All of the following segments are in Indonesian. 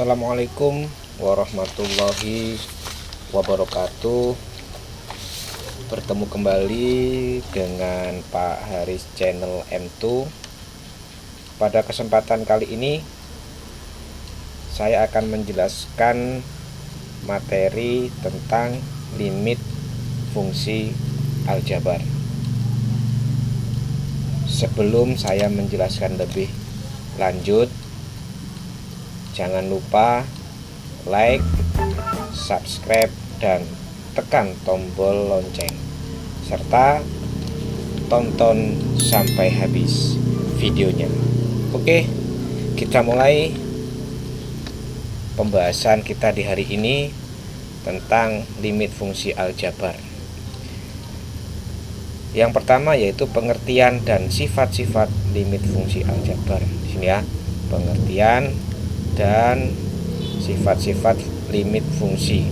Assalamualaikum warahmatullahi wabarakatuh. Bertemu kembali dengan Pak Haris channel M2. Pada kesempatan kali ini saya akan menjelaskan materi tentang limit fungsi aljabar. Sebelum saya menjelaskan lebih lanjut, jangan lupa like, subscribe, dan tekan tombol lonceng, serta tonton sampai habis videonya. Oke, kita mulai pembahasan kita di hari ini tentang limit fungsi aljabar. Yang pertama yaitu pengertian dan sifat-sifat limit fungsi aljabar. Di sini ya, pengertian dan sifat-sifat limit fungsi.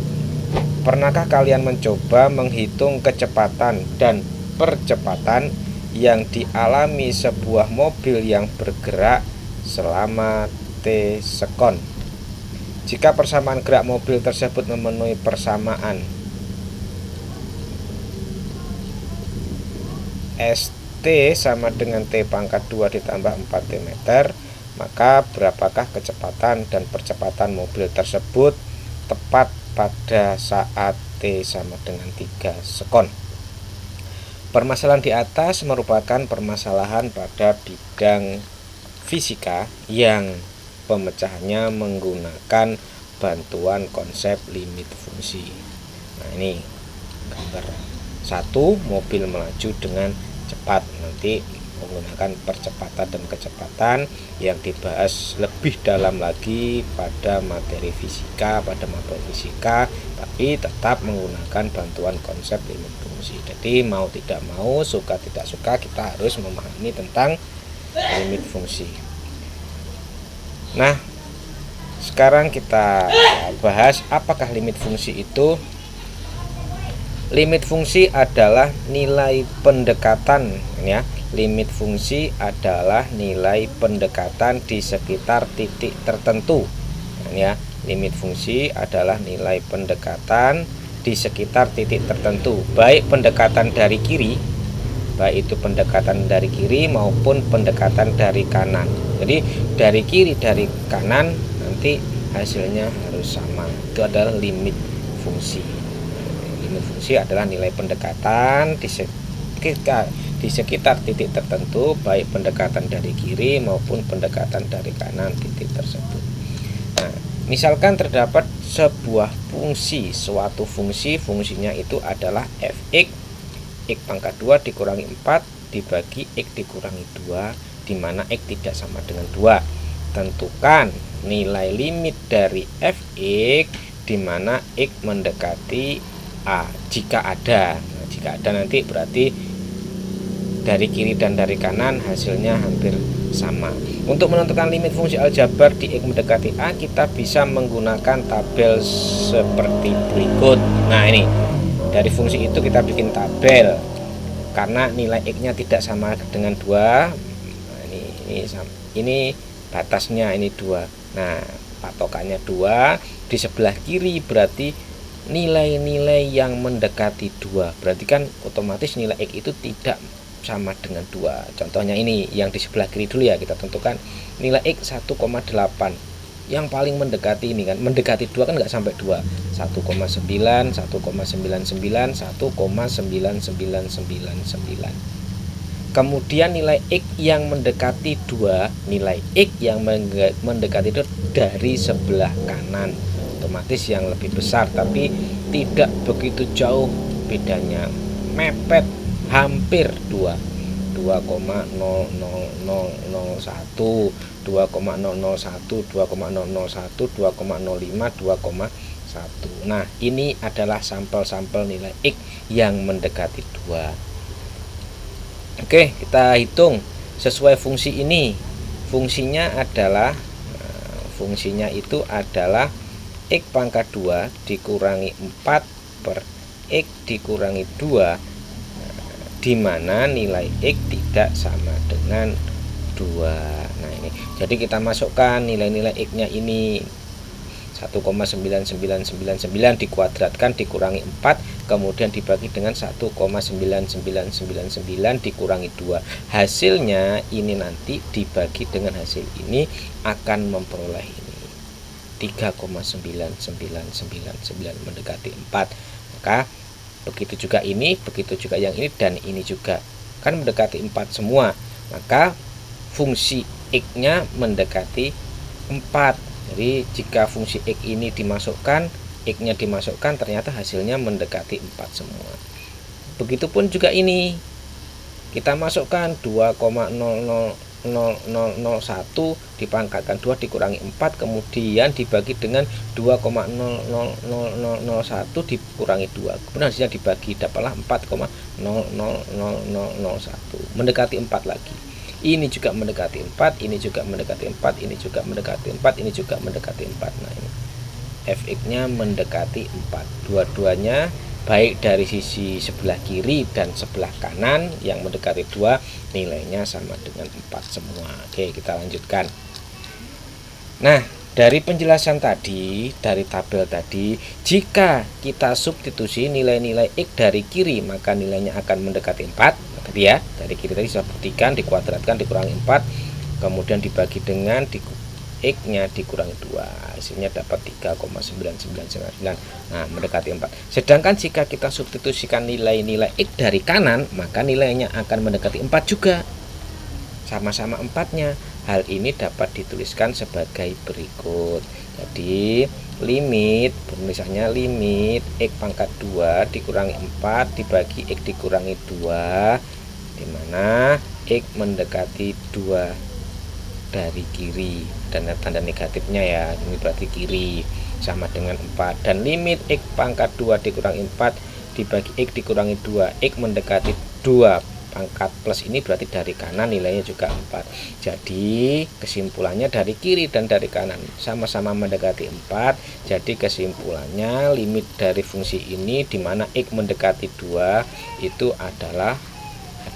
Pernahkah kalian mencoba menghitung kecepatan dan percepatan yang dialami sebuah mobil yang bergerak selama T sekon? Jika persamaan gerak mobil tersebut memenuhi persamaan ST sama dengan T pangkat 2 ditambah 4T meter, maka berapakah kecepatan dan percepatan mobil tersebut tepat pada saat T sama dengan 3 sekon. Permasalahan di atas merupakan permasalahan pada bidang fisika yang pemecahannya menggunakan bantuan konsep limit fungsi. Nah, ini gambar 1, mobil melaju dengan cepat. Nanti menggunakan percepatan dan kecepatan yang dibahas lebih dalam lagi pada materi fisika, tapi tetap menggunakan bantuan konsep limit fungsi. Jadi mau tidak mau, suka tidak suka, kita harus memahami tentang limit fungsi. Nah, sekarang kita bahas apakah limit fungsi itu. Limit fungsi adalah nilai pendekatan ya. Limit fungsi adalah nilai pendekatan di sekitar titik tertentu. Ya, limit fungsi adalah nilai pendekatan di sekitar titik tertentu, baik pendekatan dari kiri, baik itu pendekatan dari kiri maupun pendekatan dari kanan. Jadi dari kiri dari kanan nanti hasilnya harus sama. Itu adalah limit fungsi. Limit fungsi adalah nilai pendekatan di sekitar titik tertentu, baik pendekatan dari kiri maupun pendekatan dari kanan titik tersebut. Nah, misalkan terdapat sebuah fungsi, suatu fungsi, fungsinya itu adalah fx, x pangkat 2 dikurangi 4 dibagi x dikurangi 2, di mana x tidak sama dengan 2. Tentukan nilai limit dari fx di mana x mendekati A jika ada. Nah, jika ada nanti berarti dari kiri dan dari kanan hasilnya hampir sama. Untuk menentukan limit fungsi aljabar di x mendekati A, kita bisa menggunakan tabel seperti berikut. Nah, ini dari fungsi itu kita bikin tabel karena nilai x-nya tidak sama dengan 2. Nah, ini batasnya ini 2. Nah, patokannya 2. Di sebelah kiri berarti nilai-nilai yang mendekati 2. Berarti kan otomatis nilai x itu tidak sama dengan 2. Contohnya ini yang di sebelah kiri dulu ya, kita tentukan nilai x 1,8. Yang paling mendekati ini kan, mendekati 2 kan nggak sampai 2. 1,9, 1,99, 1,99999. Kemudian nilai x yang mendekati 2, nilai x yang mendekati 2 dari sebelah kanan, otomatis yang lebih besar, tapi tidak begitu jauh bedanya, mepet hampir 2, 2,0001, 2,001, 2,001, 2,05, 2,1. Nah, ini adalah sampel-sampel nilai x yang mendekati 2. Oke, kita hitung sesuai fungsi ini. Fungsinya itu adalah x pangkat 2 dikurangi 4 per x dikurangi 2, di mana nilai x tidak sama dengan 2. Nah, ini jadi kita masukkan nilai-nilai x nya ini 1,9999 dikuadratkan dikurangi 4 kemudian dibagi dengan 1,9999 dikurangi 2. Hasilnya ini nanti dibagi dengan hasil ini akan memperoleh ini 3,9999 mendekati 4. Maka begitu juga ini, begitu juga yang ini, dan ini juga kan mendekati 4 semua. Maka fungsi X-nya mendekati 4. Jadi jika fungsi X ini dimasukkan, X-nya dimasukkan, ternyata hasilnya mendekati 4 semua. Begitupun juga ini. Kita masukkan 2,000001 dipangkatkan 2 dikurangi 4 kemudian dibagi dengan 2,000001 dikurangi 2. Kemudian hasilnya dibagi, dapatlah 4,000001. Mendekati 4 lagi. Ini juga mendekati 4, ini juga mendekati 4, ini juga mendekati 4, ini juga mendekati 4. Nah, ini fx-nya mendekati 4. Dua-duanya baik dari sisi sebelah kiri dan sebelah kanan yang mendekati 2 nilainya sama dengan 4 semua. Oke, kita lanjutkan. Nah, dari penjelasan tadi, dari tabel tadi, jika kita substitusi nilai-nilai X dari kiri maka nilainya akan mendekati 4. Tadi ya, dari kiri tadi saya buktikan dikuadratkan dikurangi 4 kemudian dibagi dengan X-nya dikurangi 2, hasilnya dapat 3,9999. Nah, mendekati 4. Sedangkan jika kita substitusikan nilai-nilai X dari kanan, maka nilainya akan mendekati 4 juga. Sama-sama 4-nya. Hal ini dapat dituliskan sebagai berikut. Jadi, limit, penulisannya limit X pangkat 2 dikurangi 4 dibagi X dikurangi 2, di mana X mendekati 2 dari kiri, dan tanda negatifnya ya, ini berarti kiri, sama dengan 4. Dan limit X pangkat 2 dikurangi 4 dibagi X dikurangi 2, X mendekati 2 pangkat plus ini berarti dari kanan nilainya juga 4. Jadi kesimpulannya dari kiri dan dari kanan sama-sama mendekati 4. Jadi kesimpulannya limit dari fungsi ini di mana X mendekati 2 itu adalah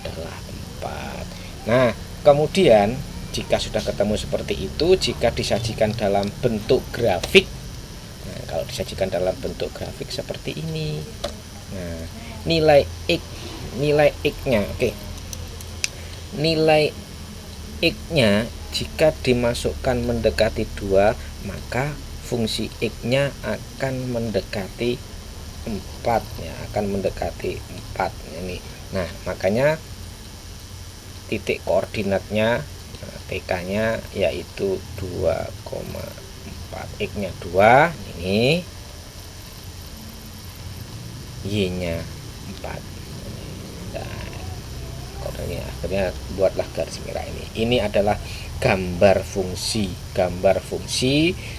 4. Nah, kemudian jika sudah ketemu seperti itu, jika disajikan dalam bentuk grafik, nah, kalau disajikan dalam bentuk grafik seperti ini, nah, nilai X-nya, oke, nilai X-nya jika dimasukkan mendekati 2, maka fungsi X-nya akan mendekati 4 ya, akan mendekati 4 ini. Nah, makanya titik koordinatnya TK-nya yaitu 2,4, X-nya 2 ini, Y-nya 4. Nah, kodenya akhirnya buatlah garis merah ini. Ini adalah gambar fungsi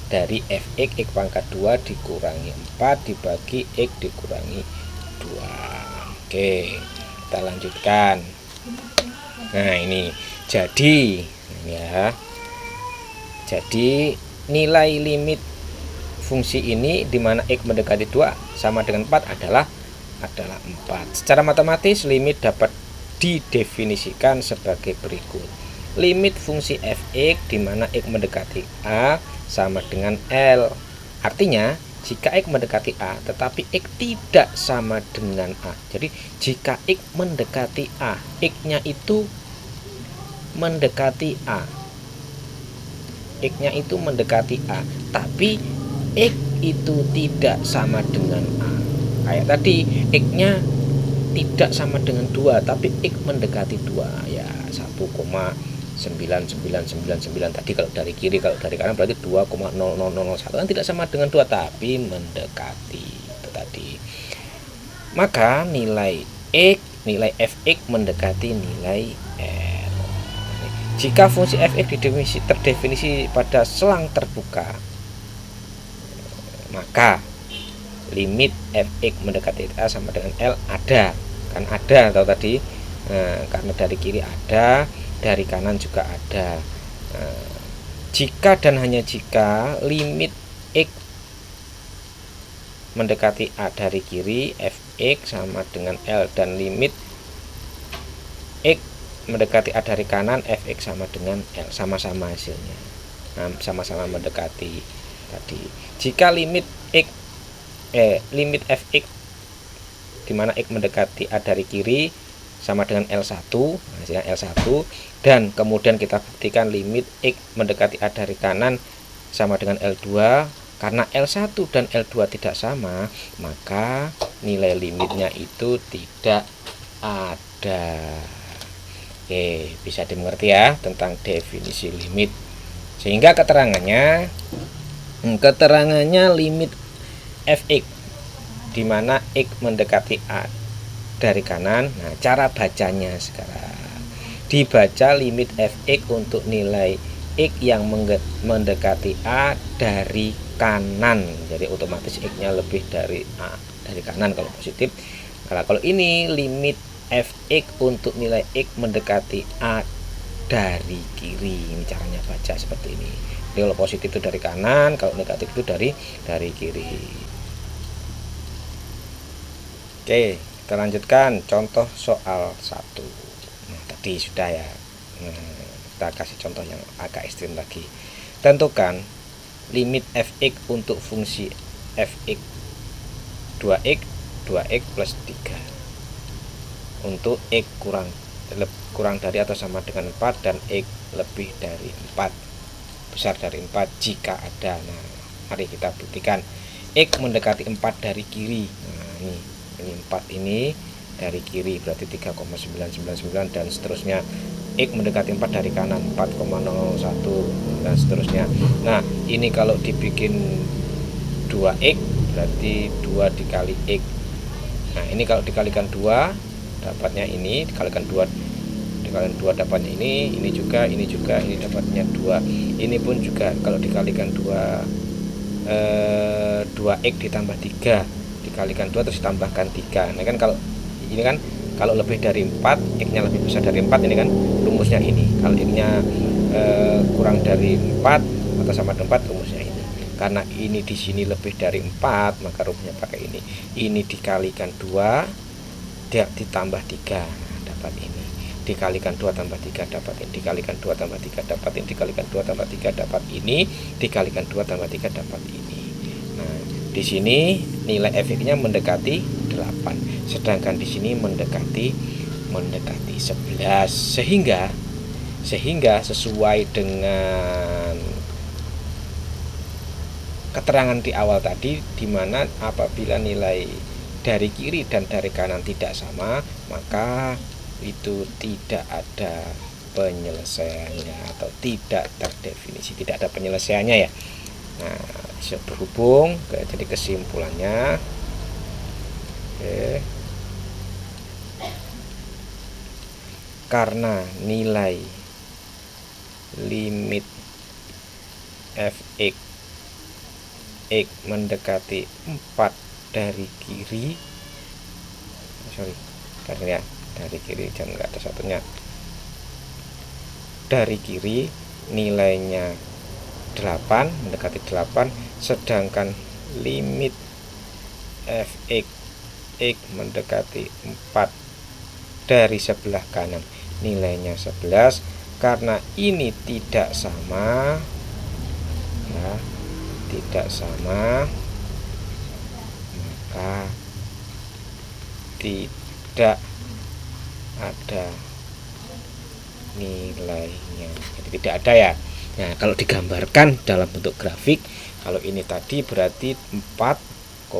dari fx X pangkat 2 dikurangi 4 dibagi X dikurangi 2. Oke, kita lanjutkan. Nah, ini jadi ya. Jadi nilai limit fungsi ini di mana X mendekati 2 sama dengan 4 adalah 4. Secara matematis limit dapat didefinisikan sebagai berikut. Limit fungsi fx di mana X mendekati A sama dengan L. Artinya jika X mendekati A tetapi X tidak sama dengan A. Jadi jika X mendekati A, X-nya itu mendekati A. X-nya itu mendekati A, tapi X itu tidak sama dengan A. Kayak tadi, X-nya tidak sama dengan 2, tapi X mendekati 2. Ya, 1,99999 tadi kalau dari kiri, kalau dari kanan berarti 2,0001 kan tidak sama dengan 2, tapi mendekati. Itu tadi. Maka nilai X, nilai fx mendekati nilai L. Jika fungsi fx terdefinisi pada selang terbuka, maka limit fx mendekati A sama dengan L ada. Kan ada atau tadi, karena dari kiri ada, dari kanan juga ada. Jika dan hanya jika limit X mendekati A dari kiri, fx sama dengan L, dan limit X mendekati A dari kanan, fx sama dengan L, sama-sama hasilnya, sama-sama mendekati. tadi. Jika limit fx di mana x mendekati A dari kiri sama dengan L1, hasilnya L1, dan kemudian kita buktikan limit x mendekati A dari kanan sama dengan L2. Karena L1 dan L2 tidak sama, maka nilai limitnya itu tidak ada. Oke, bisa dimengerti ya tentang definisi limit. Sehingga keterangannya limit fx di mana x mendekati A dari kanan. Nah, cara bacanya sekarang dibaca limit fx untuk nilai x yang mendekati A dari kanan. Jadi otomatis x-nya lebih dari A dari kanan kalau positif. Kalau ini limit fx untuk nilai x mendekati A dari kiri. Ini caranya baca seperti ini. Jadi kalau positif itu dari kanan, kalau negatif itu dari kiri. Oke, kita lanjutkan contoh soal 1. Nah, tadi sudah ya. Kita kasih contoh yang agak ekstrim lagi. Tentukan limit fx untuk fungsi fx 2x plus 3 untuk x kurang dari atau sama dengan 4 dan x lebih dari 4, besar dari 4 jika ada. Nah, mari kita buktikan. X mendekati 4 dari kiri. Nah, ini 4 ini dari kiri berarti 3,999 dan seterusnya. X mendekati 4 dari kanan 4,01 dan seterusnya. Nah, ini kalau dibikin 2x berarti 2 dikali x. Nah, ini kalau dikalikan 2 dapatnya ini, dikalikan 2 dapatnya ini juga, ini dapatnya 2. Ini pun juga kalau dikalikan 2x ditambah 3 dikalikan 2 terus ditambahkan 3. Nah, kan kalau ini kan kalau lebih dari 4, x-nya lebih besar dari 4, ini kan rumusnya ini. Kalau x-nya kurang dari 4 atau sama dengan 4, rumusnya ini. Karena ini di sini lebih dari 4, maka rumusnya pakai ini. Ini dikalikan 2 ditambah 3, nah, dapat ini. Dikalikan 2 tambah 3 dapat ini. Dikalikan 2 tambah 3 dapat ini. Dikalikan 2 tambah 3 dapat ini. Dikalikan 2 tambah 3 dapat ini. Nah, di sini nilai fx-nya mendekati 8, sedangkan di sini mendekati 11. Sehingga sesuai dengan keterangan di awal tadi, di mana apabila nilai dari kiri dan dari kanan tidak sama, maka itu tidak ada penyelesaiannya atau tidak terdefinisi, tidak ada penyelesaiannya ya. Nah, berhubung jadi kesimpulannya, karena nilai limit fx x mendekati 4 dari kiri, dari kiri, jangan nggak ada satunya, dari kiri nilainya 8, mendekati 8, sedangkan limit fx x mendekati 4 dari sebelah kanan nilainya 11. Karena ini tidak sama ya, tidak sama, maka tidak ada nilainya. Jadi tidak ada ya. Nah, kalau digambarkan dalam bentuk grafik, kalau ini tadi berarti 4,8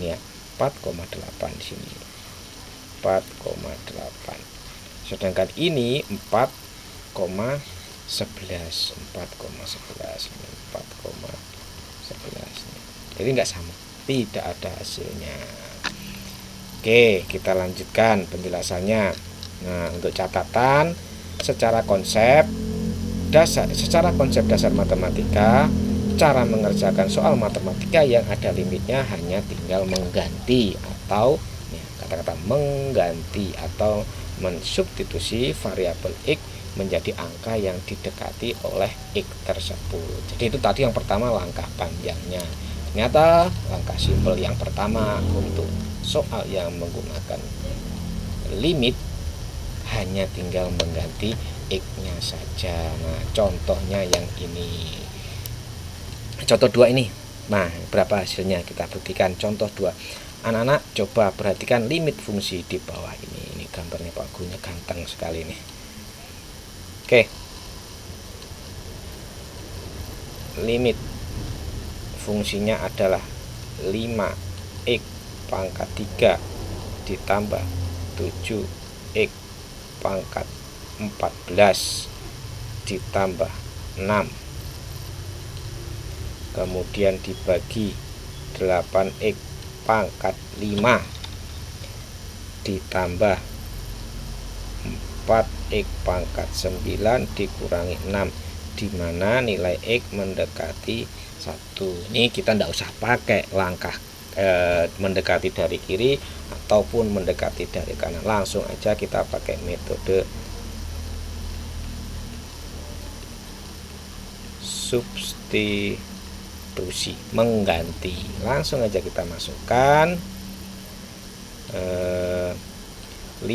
ini ya, 4,8 di sini. 4,8. Sedangkan ini 4,11. 4,11. Jadi enggak sama, tidak ada hasilnya. Oke, kita lanjutkan penjelasannya. Nah, untuk catatan secara konsep dasar matematika, cara mengerjakan soal matematika yang ada limitnya hanya tinggal mengganti atau kata-kata mengganti atau mensubstitusi variabel x menjadi angka yang didekati oleh x tersebut. Jadi itu tadi yang pertama langkah panjangnya. Ternyata langkah simpel yang pertama untuk soal yang menggunakan limit hanya tinggal mengganti x-nya saja. Nah, contohnya yang ini. contoh 2 ini. Nah, berapa hasilnya kita buktikan. Contoh 2. Anak-anak coba perhatikan limit fungsi di bawah ini. Ini gambarnya Pak Gurunya ganteng sekali nih. Oke. Limit fungsinya adalah 5x pangkat 3 ditambah 7x pangkat 14 ditambah 6, kemudian dibagi 8x pangkat 5 ditambah 4x pangkat 9 dikurangi 6, dimana nilai x mendekati 1. Ini kita tidak usah pakai langkah mendekati dari kiri ataupun mendekati dari kanan, langsung aja kita pakai metode substitusi, mengganti. Langsung aja kita masukkan 5 1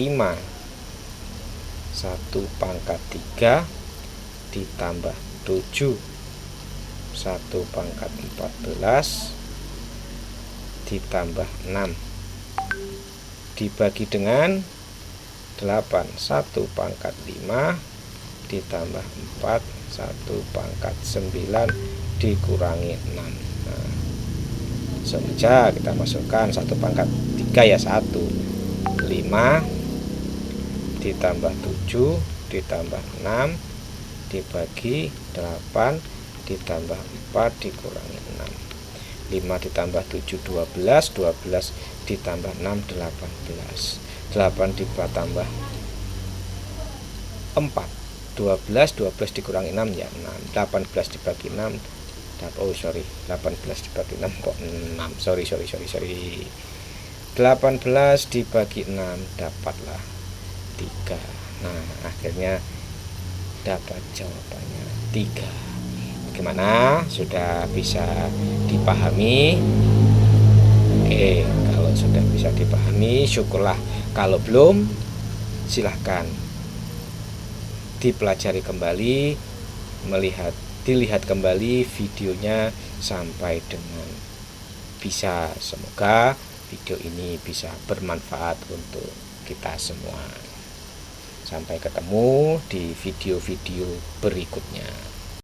pangkat 3 ditambah 7 1 pangkat 14 ditambah 6 dibagi dengan 8 1 pangkat 5 ditambah 4 1 pangkat 9 dikurangi 6. Nah, saja kita masukkan 1 pangkat 3 ya 1, 5 ditambah 7 ditambah 6 dibagi 8 ditambah 4 dikurangi 6. 5 ditambah 7 12, 12 ditambah 6 18, 8 ditambah 4 12 dikurangi 6 ya 6, 18 dibagi 6 18 dibagi 6 kok 6, sorry 18 dibagi 6 dapatlah 3. Nah, akhirnya dapat jawabannya 3. Bagaimana? Sudah bisa dipahami? Oke, kalau sudah bisa dipahami syukurlah. Kalau belum, silahkan dipelajari kembali, dilihat kembali videonya sampai dengan bisa. Semoga video ini bisa bermanfaat untuk kita semua. Sampai ketemu di video-video berikutnya.